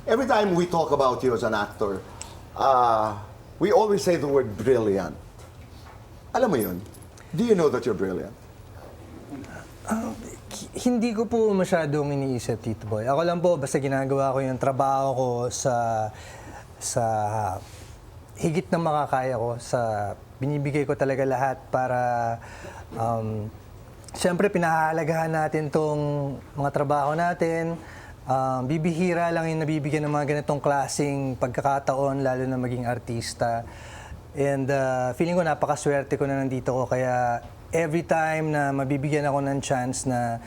Every time we talk about you as an actor, we always say the word brilliant. Alam mo yun? Do you know that you're brilliant? Hindi ko po masyadong iniisip, Tito Boy. Ako lang po, basta ginagawa ko yung trabaho ko sa higit na makakaya ko, sa binibigay ko talaga lahat para siyempre pinahahalagahan natin tong mga trabaho natin. Bibihira lang yung nabibigyan ng mga ganitong klaseng pagkakataon, lalo na maging artista. And feeling ko napakaswerte ko na nandito ko, kaya every time na mabibigyan ako ng chance na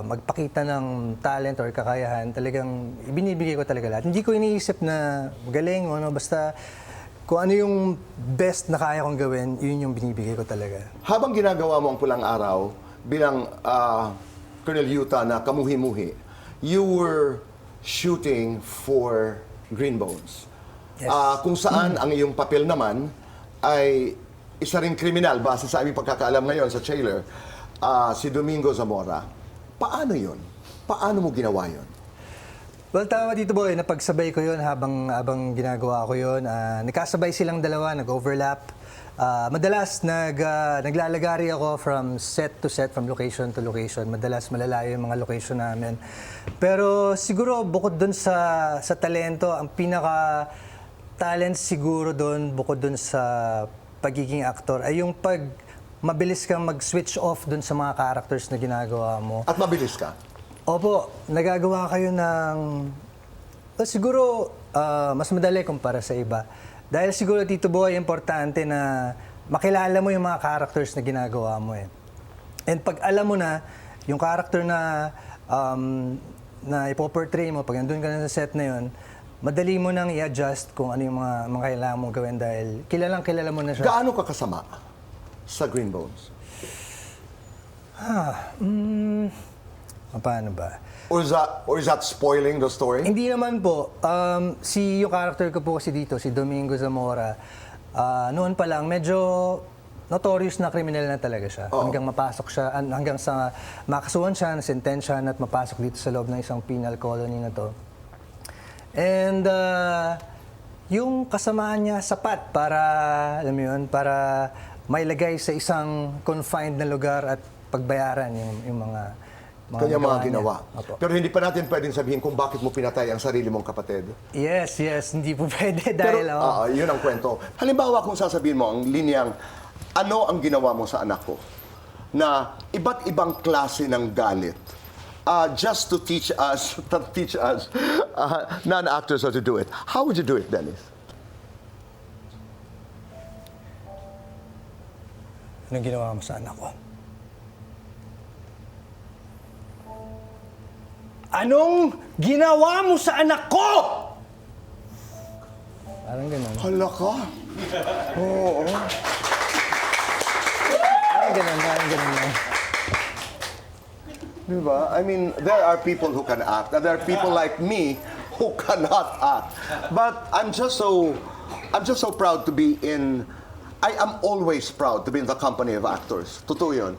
magpakita ng talent or kakayahan, talagang ibinibigay ko talaga lahat. Hindi ko iniisip na magaling o ano, basta kung ano yung best na kaya kong gawin, yun yung binibigay ko talaga. Habang ginagawa mo ang Pulang Araw bilang Colonel Yuta na kamuhi-muhi, you were shooting for Green Bones. Yes. Kung saan ang iyong papel naman ay isa ring kriminal base sa aming pagkakaalam ngayon sa trailer, si Domingo Zamora. Paano yun? Paano mo ginawa yun? Well, tama, Tito Boy, napagsabay ko yun habang ginagawa ko yun. Nagkasabay silang dalawa, nag-overlap. Madalas naglalagari ako from set to set, from location to location. Madalas malalayo yung mga location namin. Pero siguro bukod dun sa talento, ang pinaka-talent siguro dun, bukod dun sa pagiging aktor, ay yung mabilis kang mag-switch off dun sa mga characters na ginagawa mo. At mabilis ka? Opo, nagagawa kayo ng siguro mas madali kumpara sa iba. Dahil siguro, Tito Boy, importante na makilala mo yung mga characters na ginagawa mo eh. And pag alam mo na yung character na ipoportray mo, pag nandun ka na sa set na yun, madali mo nang i-adjust kung ano yung mga kailangan mong gawin dahil kilala mo na siya. Gaano ka kasama sa Green Bones? Paano ba? Or is that spoiling the story? Hindi naman po. Yung character ko po kasi dito, si Domingo Zamora, noon pa lang, medyo notorious na kriminal na talaga siya. Oo. Hanggang mapasok siya, hanggang sa makasuhan siya, nasentensyahan at mapasok dito sa loob ng isang penal colony na to. And yung kasamaan niya sapat para, alam mo yun, para mailagay sa isang confined na lugar at pagbayaran yung mga Kanya mga ginawa. Opo. Pero hindi pa natin pwedeng sabihin kung bakit mo pinatay ang sarili mong kapatid. Yes, hindi po pwede dahil Yun ang kwento. Halimbawa kung sasabihin mo ang linyang, ano ang ginawa mo sa anak ko? Na iba't ibang klase ng galit. Just to teach us non-actors how to do it. How would you do it, Dennis? anong ginawa mo sa anak ko? Anong ginawa mo sa anak ko? Parang ganun. Hala ka. Oo. Parang ganun lang. Diba? I mean, there are people who can act, and there are people like me who cannot act. But I'm just so proud to be I am always proud to be in the company of actors. Totoo yun.